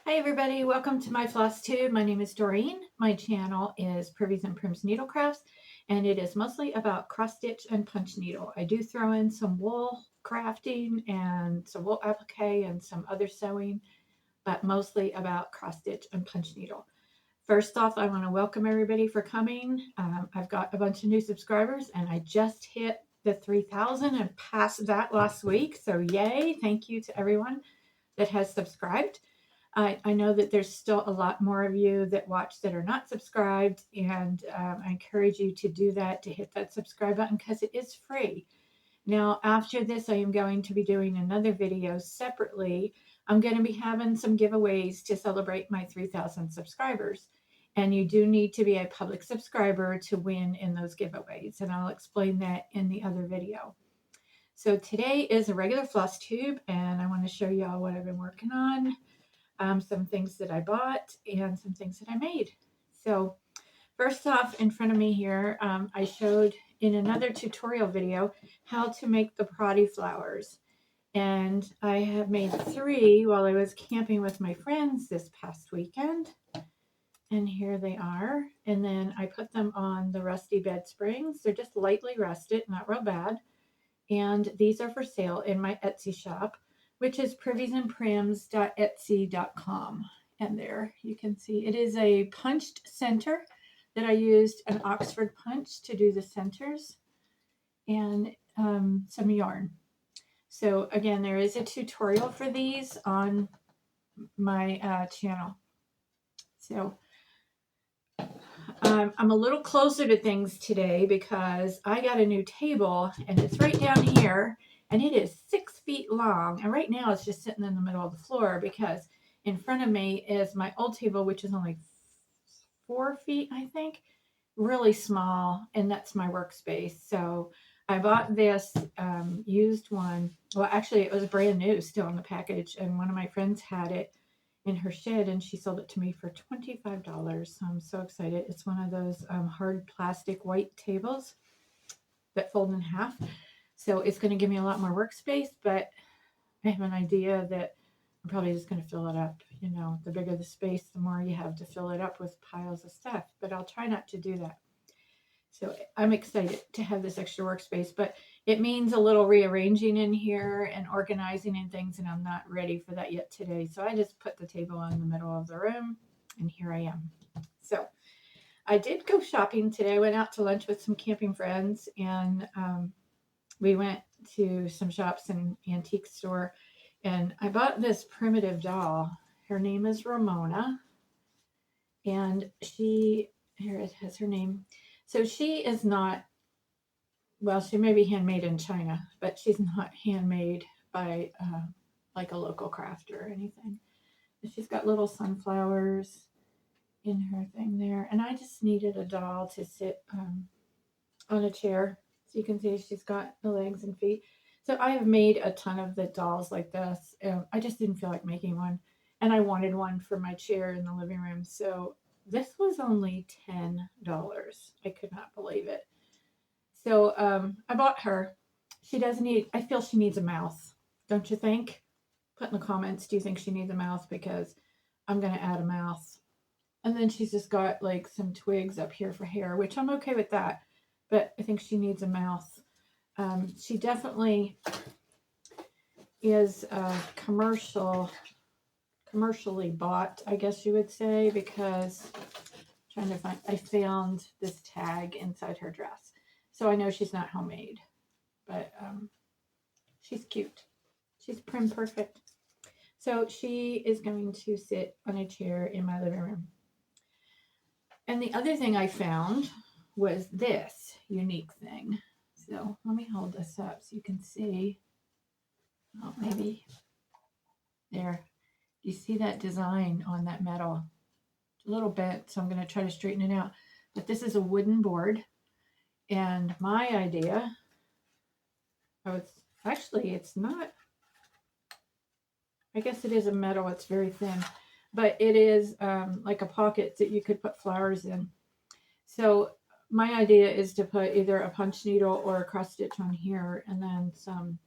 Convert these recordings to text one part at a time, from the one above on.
Hi everybody, welcome to my floss tube. My name is Doreen. My channel is Privies and Prims Needlecrafts, and it is mostly about cross stitch and punch needle. I do throw in some wool crafting and some wool applique and some other sewing, but mostly about cross stitch and punch needle. First off, I want to welcome everybody for coming. I've got a bunch of new subscribers and I just hit the 3,000 and passed that last week. So yay, thank you to everyone that has subscribed. I know that there's still a lot more of you that watch that are not subscribed, and I encourage you to do that, to hit that subscribe button because it is free. Now, after this, I am going to be doing another video separately. I'm going to be having some giveaways to celebrate my 3,000 subscribers. And you do need to be a public subscriber to win in those giveaways. And I'll explain that in the other video. So today is a regular floss tube, and I want to show y'all what I've been working on. Some things that I bought and some things that I made. So first off, in front of me here, I showed in another tutorial video how to make the proddy flowers. And I have made 3 while I was camping with my friends this past weekend. And here they are. And then I put them on the rusty bed springs. They're just lightly rusted, not real bad. And these are for sale in my Etsy shop, which is priviesandprims.etsy.com. And there you can see it is a punched center that I used an Oxford punch to do the centers and some yarn. So again, there is a tutorial for these on my channel. So I'm a little closer to things today because I got a new table and it's right down here. And it is 6 feet long. And right now it's just sitting in the middle of the floor because in front of me is my old table, which is only 4 feet, I think. Really small. And that's my workspace. So I bought this used one. Well, actually, it was brand new still in the package. And one of my friends had it in her shed and she sold it to me for $25. So I'm so excited. It's one of those hard plastic white tables that fold in half. So it's going to give me a lot more workspace, but I have an idea that I'm probably just going to fill it up. You know, the bigger the space, the more you have to fill it up with piles of stuff, but I'll try not to do that. So I'm excited to have this extra workspace, but it means a little rearranging in here and organizing and things, and I'm not ready for that yet today. So I just put the table in the middle of the room, and here I am. So I did go shopping today. I went out to lunch with some camping friends, and we went to some shops and antique store, and I bought this primitive doll. Her name is Ramona, and here it has her name. So she is not, well, she may be handmade in China, but she's not handmade by like a local crafter or anything. She's got little sunflowers in her thing there, and I just needed a doll to sit on a chair. So you can see she's got the legs and feet. So I have made a ton of the dolls like this. I just didn't feel like making one. And I wanted one for my chair in the living room. So this was only $10. I could not believe it. So I bought her. She does need, I feel she needs a mouth. Don't you think? Put in the comments, do you think she needs a mouth? Because I'm going to add a mouth. And then she's just got like some twigs up here for hair, which I'm okay with that. But I think she needs a mouth. She definitely is commercially bought, I guess you would say, because I found this tag inside her dress. So I know she's not homemade, but she's cute. She's prim perfect. So she is going to sit on a chair in my living room. And the other thing I found was this unique thing. So let me hold this up so you can see. Oh, maybe there. You see that design on that metal? It's a little bent, so I'm going to try to straighten it out. But this is a wooden board. And my idea, it's not, I guess it is a metal. It's very thin. But it is like a pocket that you could put flowers in. So my idea is to put either a punch needle or a cross stitch on here and then some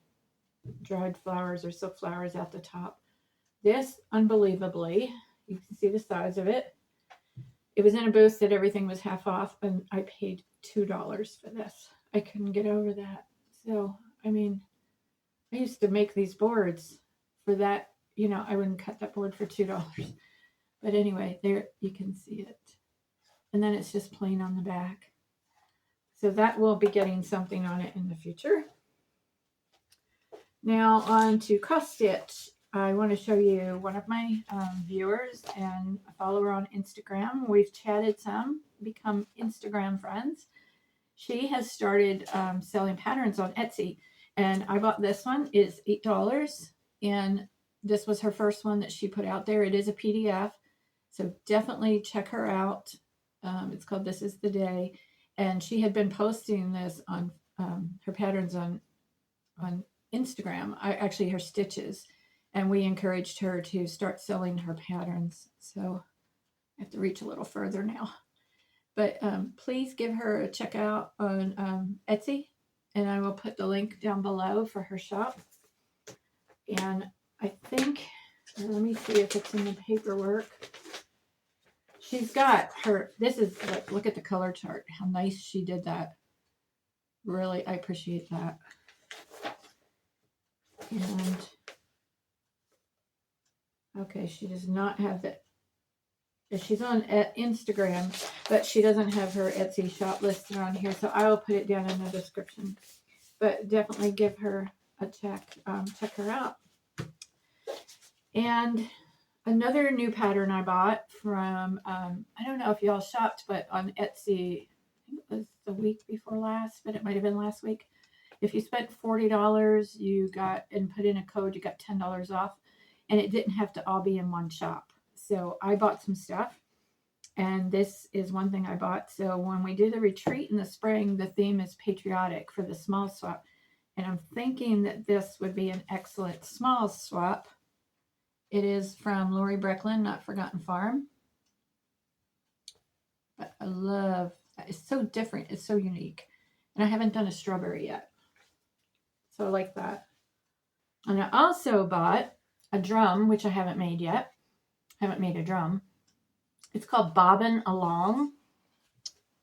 dried flowers or silk flowers at the top. this, unbelievably, you can see the size of it. It was in a booth that everything was half off, and I paid $2 for this. I couldn't get over that. So, I mean, I used to make these boards for that. You know, I wouldn't cut that board for $2. But anyway, there you can see it. And then it's just plain on the back. So that will be getting something on it in the future. Now on to cross stitch. I want to show you one of my viewers and a follower on Instagram. We've chatted some, become Instagram friends. She has started selling patterns on Etsy, and I bought this one. It's $8, and this was her first one that she put out there. It is a PDF, so definitely check her out. It's called This Is the Day, and she had been posting this on her patterns on Instagram. Actually her stitches, and we encouraged her to start selling her patterns. So I have to reach a little further now. But please give her a check out on Etsy, and I will put the link down below for her shop. And I think, let me see if it's in the paperwork. She's got her, this is, like, look at the color chart, how nice she did that. Really, I appreciate that. And, okay, she does not have that. She's on Instagram, but she doesn't have her Etsy shop listed on here, so I will put it down in the description. But definitely give her a check. Check her out. And another new pattern I bought from, I don't know if y'all shopped, but on Etsy, I think it was the week before last, but it might have been last week. If you spent $40, you got, and put in a code, you got $10 off, and it didn't have to all be in one shop. So I bought some stuff, and this is one thing I bought. So when we do the retreat in the spring, the theme is patriotic for the small swap. And I'm thinking that this would be an excellent small swap. It is from Lori Brecklin, Not Forgotten Farm. But I love, it's so different. It's so unique. And I haven't done a strawberry yet. So I like that. And I also bought a drum, which I haven't made yet. I haven't made a drum. It's called Bobbin Along,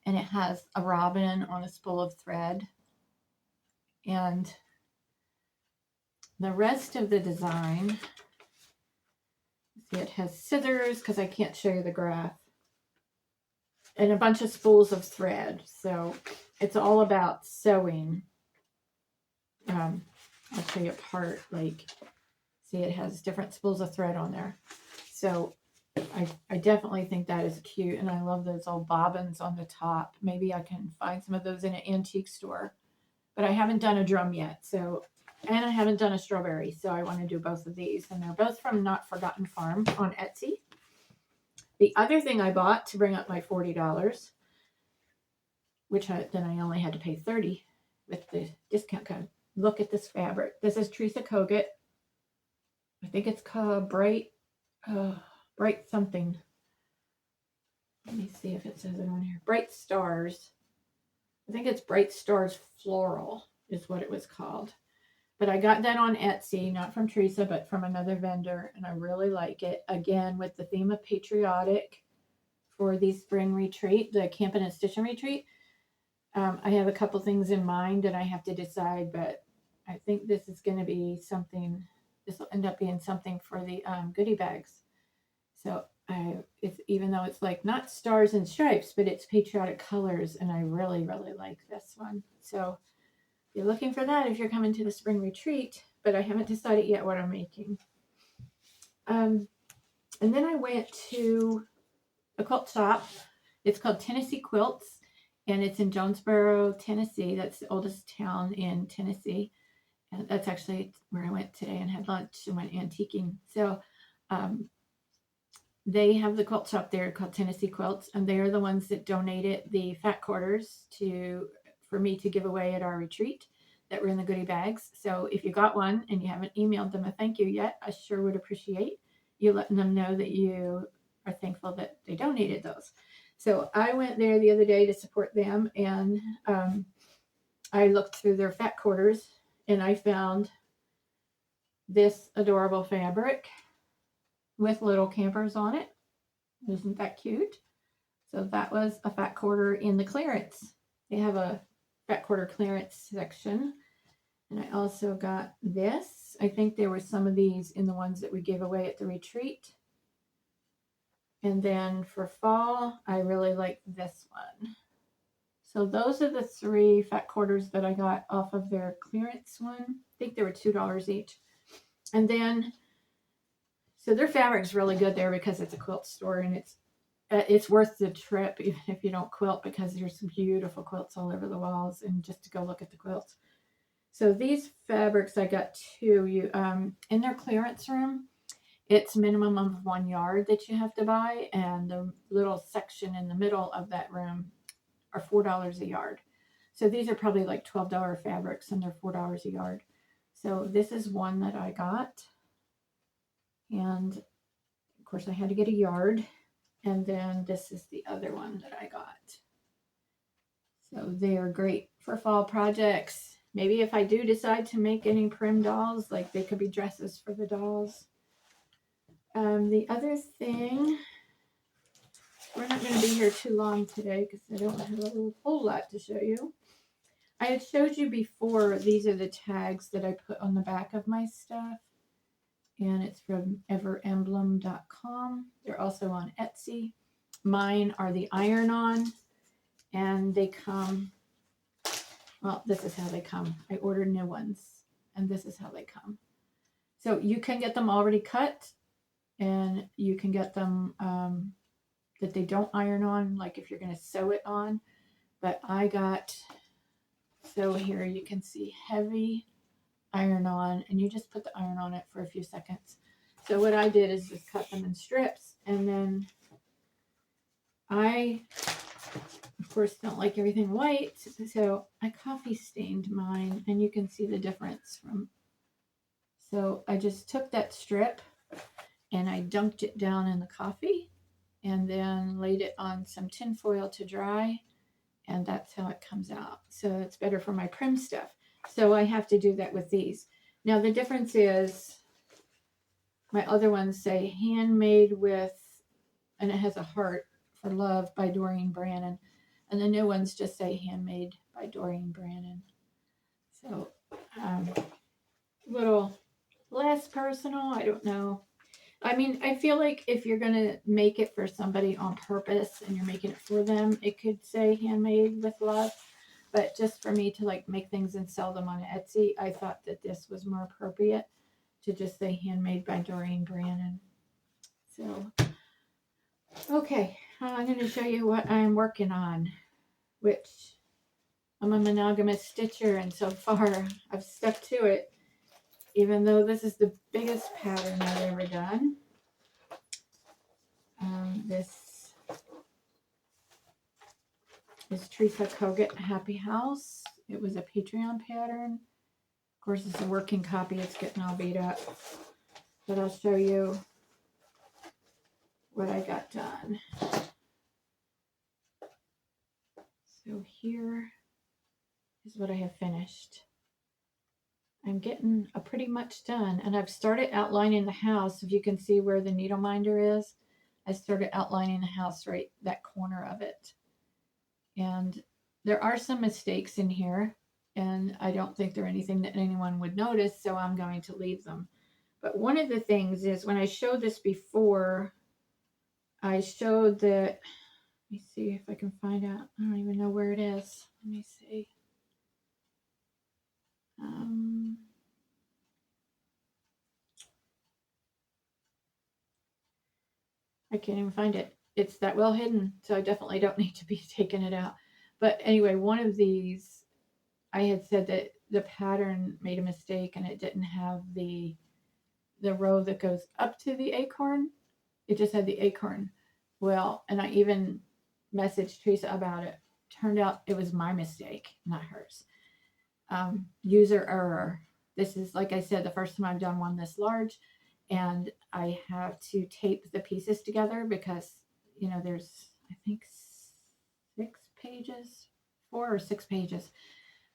and it has a robin on a spool of thread. And the rest of the design, see, it has scissors because I can't show you the graph, and a bunch of spools of thread. So it's all about sewing. I'll show you a part, like, see, it has different spools of thread on there. So I definitely think that is cute, and I love those old bobbins on the top. Maybe I can find some of those in an antique store, but I haven't done a drum yet. So, and I haven't done a strawberry, so I want to do both of these, and they're both from Not Forgotten Farm on Etsy. The other thing I bought to bring up my $40, which then I only had to pay $30 with the discount code. Look at this fabric. This is Teresa Kogut. I think it's called Bright something. Let me see if it says it on here. Bright Stars. I think it's Bright Stars Floral is what it was called. But I got that on Etsy, not from Teresa, but from another vendor, and I really like it. Again, with the theme of patriotic for the spring retreat, the Camping and Stitching retreat. I have a couple things in mind that I have to decide, but I think this is going to be something. This will end up being something for the goodie bags. So it's, even though it's like not stars and stripes, but it's patriotic colors, and I really, really like this one. So you're looking for that if you're coming to the spring retreat, but I haven't decided yet what I'm making. And then I went to a quilt shop. It's called Tennessee Quilts, and it's in Jonesboro, Tennessee. That's the oldest town in Tennessee. And that's actually where I went today and had lunch and went antiquing. So they have the quilt shop there called Tennessee Quilts, and they are the ones that donated the fat quarters for me to give away at our retreat that were in the goodie bags. So if you got one and you haven't emailed them a thank you yet, I sure would appreciate you letting them know that you are thankful that they donated those. So I went there the other day to support them, and I looked through their fat quarters, and I found this adorable fabric. with little campers on it. Isn't that cute? So that was a fat quarter in the clearance. They have a fat quarter clearance section. And I also got this. I think there were some of these in the ones that we gave away at the retreat. And then for fall, I really like this one. So those are the 3 fat quarters that I got off of their clearance one. I think they were $2 each. And then, so their fabric's really good there because it's a quilt store, and it's worth the trip even if you don't quilt, because there's some beautiful quilts all over the walls, and just to go look at the quilts. So these fabrics I got 2. In their clearance room, it's minimum of 1 yard that you have to buy, and the little section in the middle of that room are $4 a yard. So these are probably like $12 fabrics, and they're $4 a yard. So this is one that I got, and of course I had to get a yard. And then this is the other one that I got. So they are great for fall projects. Maybe if I do decide to make any prim dolls, like they could be dresses for the dolls. The other thing, we're not going to be here too long today because I don't have a whole lot to show you. I had showed you before, these are the tags that I put on the back of my stuff. And it's from everemblem.com. They're also on Etsy. Mine are the iron-on, and they come, well, this is how they come. I ordered new ones, and this is how they come. So you can get them already cut, and you can get them that they don't iron on, like if you're going to sew it on. But I got, so here you can see heavy iron on, and you just put the iron on it for a few seconds. So what I did is just cut them in strips, and then I, of course, don't like everything white, so I coffee stained mine, and you can see the difference from, so I just took that strip and I dunked it down in the coffee and then laid it on some tin foil to dry, and that's how it comes out. So it's better for my prim stuff. So I have to do that with these. Now the difference is my other ones say handmade with, and it has a heart for love by Doreen Brannon. And the new ones just say handmade by Doreen Brannon. So little less personal, I don't know. I mean, I feel like if you're going to make it for somebody on purpose and you're making it for them, it could say handmade with love. But just for me to like make things and sell them on Etsy, I thought that this was more appropriate to just say handmade by Doreen Brannon. So, okay, I'm going to show you what I'm working on, which I'm a monogamous stitcher, and so far I've stuck to it, even though this is the biggest pattern I've ever done. This is Teresa Kogut, Happy House. It was a Patreon pattern. Of course, it's a working copy. It's getting all beat up. But I'll show you what I got done. So here is what I have finished. I'm getting pretty much done, and I've started outlining the house. If you can see where the needle minder is, I started outlining the house right that corner of it. And there are some mistakes in here, and I don't think they're anything that anyone would notice, so I'm going to leave them. But one of the things is, when I showed this before, I showed that, let me see if I can find out. I don't even know where it is. Let me see. I can't even find it. It's that well hidden, so I definitely don't need to be taking it out. But anyway, one of these, I had said that the pattern made a mistake, and it didn't have the row that goes up to the acorn. It just had the acorn. Well, and I even messaged Teresa about it. Turned out it was my mistake, not hers. User error. This is, like I said, the first time I've done one this large, and I have to tape the pieces together because, you know, there's, I think, 6 pages, 4 or 6 pages,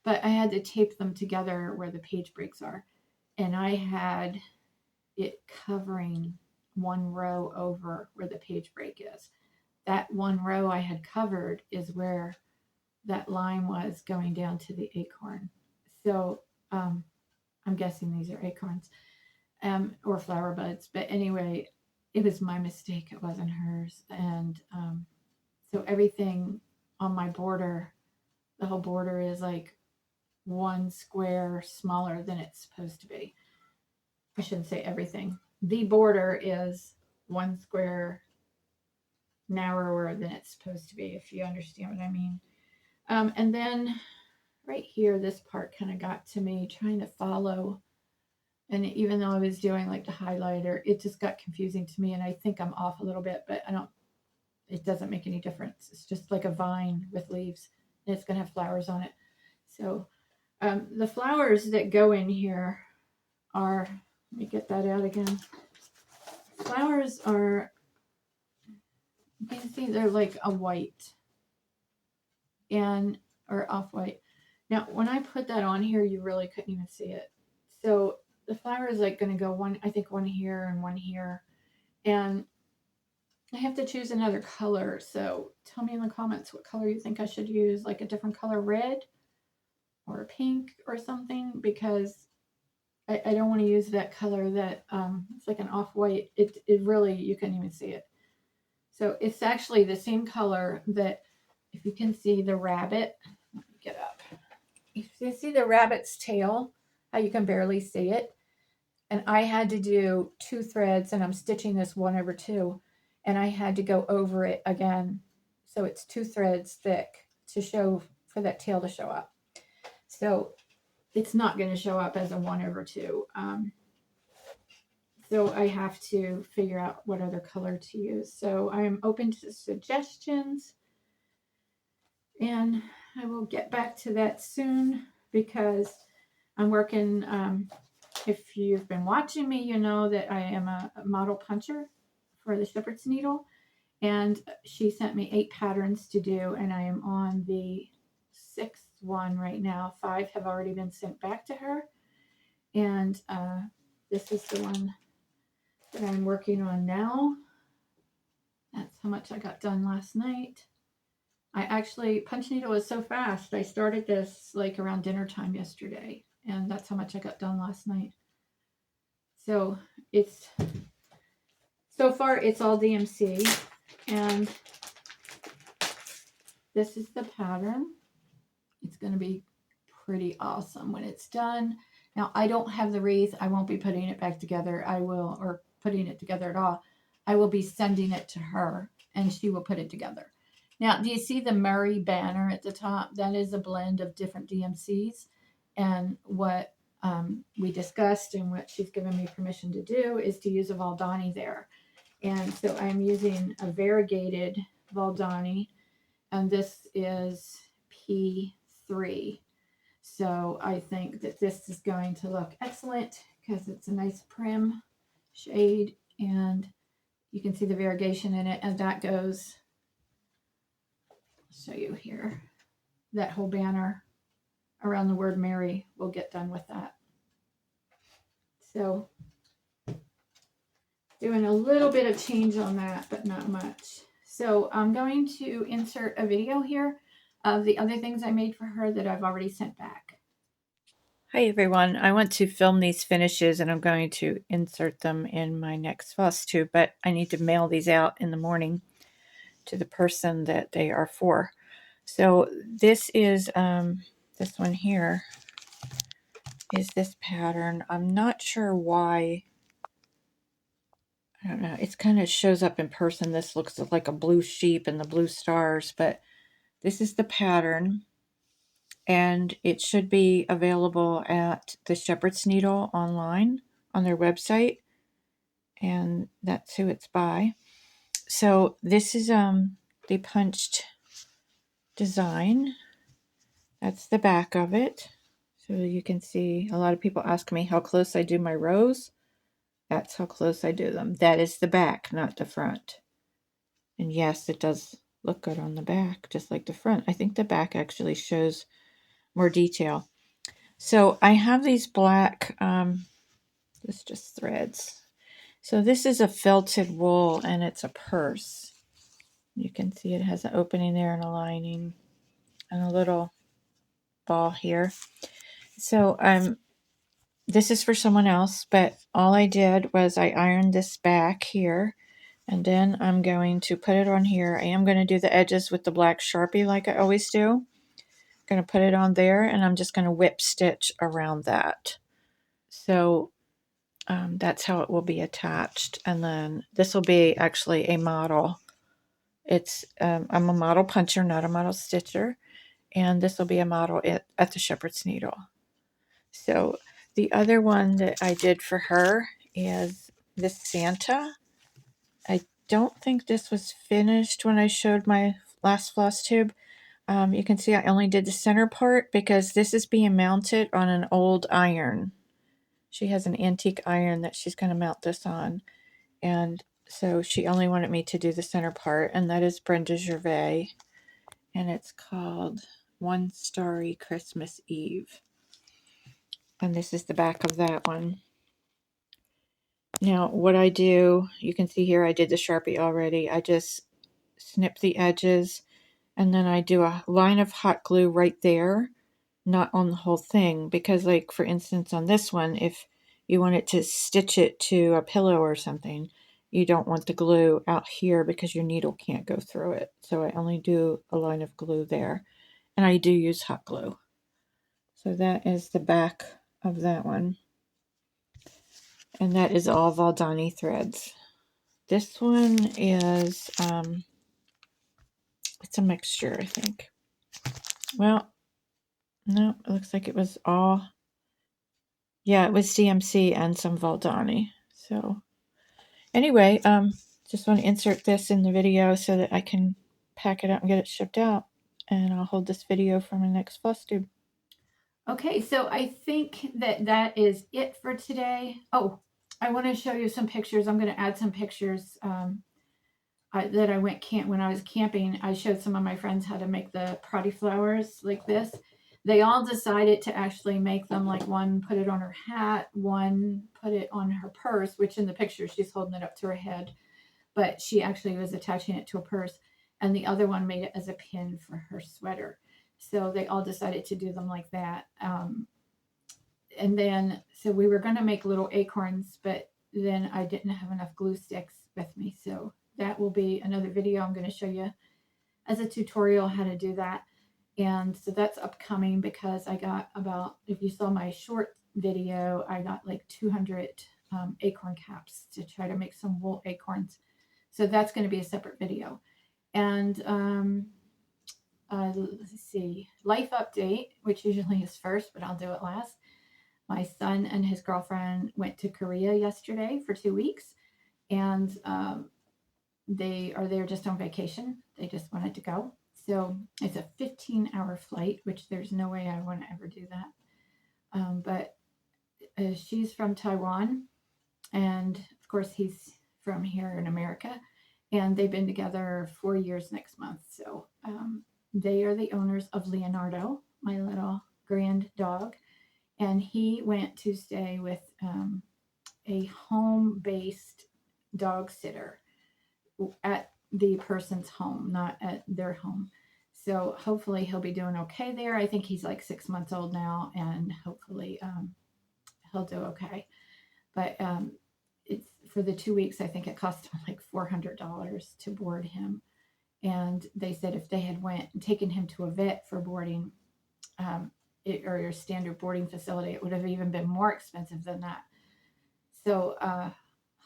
but I had to tape them together where the page breaks are, and I had it covering one row over where the page break is. That one row I had covered is where that line was going down to the acorn. So I'm guessing these are acorns or flower buds. But anyway, it was my mistake. It wasn't hers. And so everything on my border, the whole border is like one square smaller than it's supposed to be. I shouldn't say everything. The border is one square narrower than it's supposed to be, if you understand what I mean. And then right here, this part kind of got to me trying to follow. And even though I was doing like the highlighter, it just got confusing to me. And I think I'm off a little bit, but it doesn't make any difference. It's just like a vine with leaves, and it's going to have flowers on it. So the flowers that go in here are, let me get that out again. Flowers are, you can see they're like a white or off-white. Now, when I put that on here, you really couldn't even see it. So the flower is like going to go one here and one here. And I have to choose another color. So tell me in the comments what color you think I should use, like a different color, red or pink or something, because I don't want to use that color that it's like an off-white. It really, you can't even see it. So it's actually the same color that, if you can see the rabbit, let me get up. If you see the rabbit's tail, how you can barely see it. And I had to do 2 threads, and I'm stitching this 1/2, and I had to go over it again. So it's 2 threads thick to show, for that tail to show up. So it's not going to show up as a 1/2. So I have to figure out what other color to use. So I'm open to suggestions, and I will get back to that soon, because I'm working, if you've been watching me, you know that I am a model puncher for the shepherd's needle, and she sent me 8 patterns to do, and I am on the 6th one right now. 5 have already been sent back to her, and this is the one that I'm working on now. That's how much I got done last night. I actually, Punchneedle was so fast. I started this like around dinner time yesterday, and that's how much I got done last night. So so far it's all DMC, and this is the pattern. It's going to be pretty awesome when it's done. Now, I don't have the wreath. I won't be putting it back together. Or putting it together at all. I will be sending it to her, and she will put it together. Now, do you see the Murray banner at the top? That is a blend of different DMCs. And what we discussed and what she's given me permission to do is to use a Valdani there. And so I'm using a variegated Valdani, and this is P3. So I think that this is going to look excellent because it's a nice prim shade, and you can see the variegation in it, and that goes, I'll show you here, that whole banner around the word Mary will get done with that. So doing a little bit of change on that, but not much. So I'm going to insert a video here of the other things I made for her that I've already sent back. Hi everyone, I want to film these finishes and I'm going to insert them in my next flosstube, but I need to mail these out in the morning to the person that they are for. So this is, this one here is this pattern. I'm not sure why, I don't know, it kind of shows up in person. This looks like a blue sheep and the blue stars, but this is the pattern. And it should be available at the Shepherd's Needle online on their website, and that's who it's by. So this is the punched design. That's the back of it. So you can see, a lot of people ask me how close I do my rows. That's how close I do them. That is the back, not the front. And yes, it does look good on the back, just like the front. I think the back actually shows more detail. So I have these black, it's just threads. So this is a felted wool, and it's a purse. You can see it has an opening there and a lining and a little ball here. So this is for someone else, but all I did was I ironed this back here, and then I'm going to put it on here. I am going to do the edges with the black Sharpie like I always do. I'm going to put it on there, and I'm just going to whip stitch around that. So that's how it will be attached. And then this will be actually a model. It's I'm a model puncher, not a model stitcher, and this will be a model at the Shepherd's Needle. So the other one that I did for her is this Santa. I don't think this was finished when I showed my last floss tube. You can see I only did the center part because this is being mounted on an old iron. She has an antique iron that she's going to mount this on. And so she only wanted me to do the center part, and that is Brenda Gervais. And it's called One Starry Christmas Eve. And this is the back of that one. Now, what I do, you can see here I did the Sharpie already. I just snip the edges, and then I do a line of hot glue right there, not on the whole thing, because like for instance on this one, if you wanted to stitch it to a pillow or something, you don't want the glue out here because your needle can't go through it. So I only do a line of glue there, and I do use hot glue. So that is the back of that one, and that is all Valdani threads. This one is it's a mixture, I think. Well, no, it looks like it was all, yeah, it was CMC and some Valdani. So anyway, just want to insert this in the video so that I can pack it up and get it shipped out. And I'll hold this video for my next floss tube. Okay, so I think that is it for today. Oh, I want to show you some pictures. I'm going to add some pictures that I went when I was camping. I showed some of my friends how to make the proddy flowers like this. They all decided to actually make them, like one put it on her hat, one put it on her purse, which in the picture she's holding it up to her head, but she actually was attaching it to a purse, and the other one made it as a pin for her sweater. So they all decided to do them like that. And then, so we were going to make little acorns, but then I didn't have enough glue sticks with me. So that will be another video. I'm going to show you as a tutorial how to do that. And so that's upcoming because I got about, if you saw my short video, I got like 200 acorn caps to try to make some wool acorns. So that's going to be a separate video. And let's see, life update, which usually is first, but I'll do it last. My son and his girlfriend went to Korea yesterday for 2 weeks, and they are there just on vacation. They just wanted to go. So it's a 15-hour flight, which there's no way I want to ever do that. But she's from Taiwan, and of course he's from here in America, and they've been together 4 years next month. So they are the owners of Leonardo, my little grand dog, and he went to stay with a home-based dog sitter at the person's home, not at their home. So hopefully he'll be doing okay there. I think he's like 6 months old now, and hopefully he'll do okay. But it's for the 2 weeks. I think it cost him like $400 to board him. And they said if they had went and taken him to a vet for boarding, or your standard boarding facility, it would have even been more expensive than that. So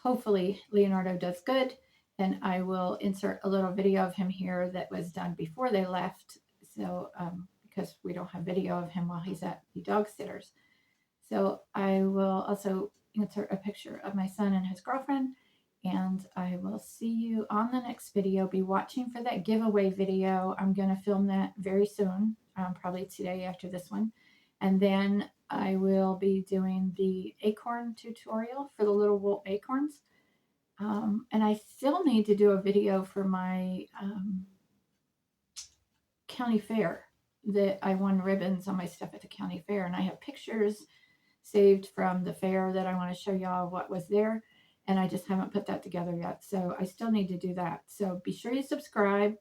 hopefully Leonardo does good, and I will insert a little video of him here that was done before they left. So because we don't have video of him while he's at the dog sitters. So I will also insert a picture of my son and his girlfriend, and I will see you on the next video. Be watching for that giveaway video. I'm going to film that very soon, probably today after this one. And then I will be doing the acorn tutorial for the little wool acorns. And I still need to do a video for my county fair that I won ribbons on my stuff at the county fair. And I have pictures saved from the fair that I want to show y'all what was there. and I just haven't put that together yet. So I still need to do that. So be sure you subscribe.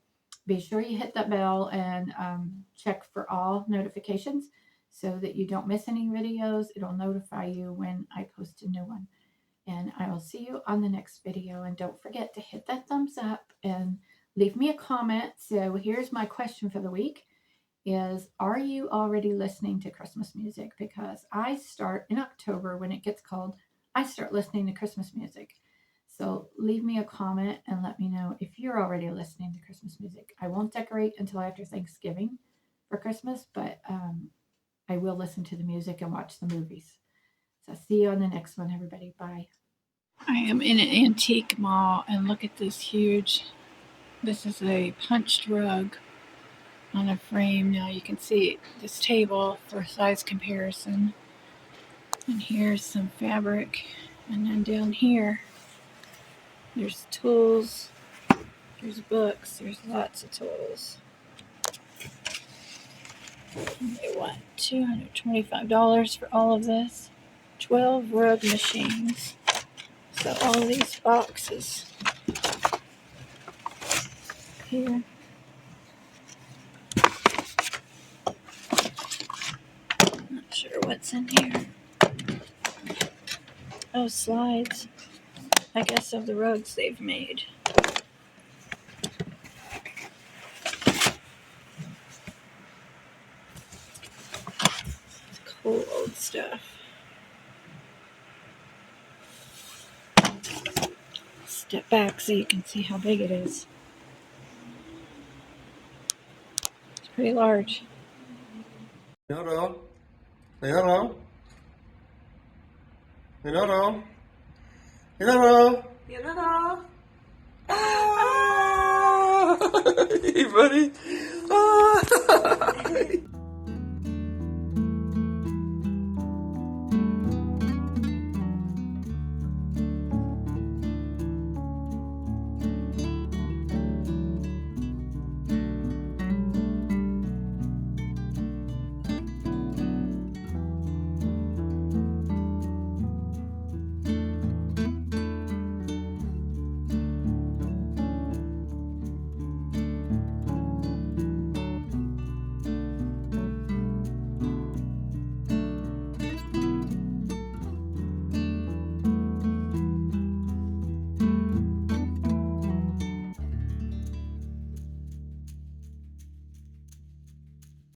Be sure you hit that bell and check for all notifications so that you don't miss any videos. It'll notify you when I post a new one. And I will see you on the next video. And don't forget to hit that thumbs up and leave me a comment. So here's my question for the week is, are you already listening to Christmas music? Because I start in October when it gets cold. I start listening to Christmas music. So leave me a comment and let me know if you're already listening to Christmas music. I won't decorate until after Thanksgiving for Christmas, but I will listen to the music and watch the movies. So see you on the next one, everybody. Bye. I am in an antique mall, and look at this huge, this is a punched rug on a frame. Now you can see this table for size comparison. And here's some fabric. And then down here, there's tools, there's books, there's lots of tools. They want $225 for all of this. 12 rug machines. So all these boxes here. Not sure what's in here. Oh, slides. I guess of the rugs they've made. Cool old stuff. Step back so you can see how big it is. It's pretty large. Hello. Say hello. Say hello. Hello. Hello. Ah! Hey, buddy.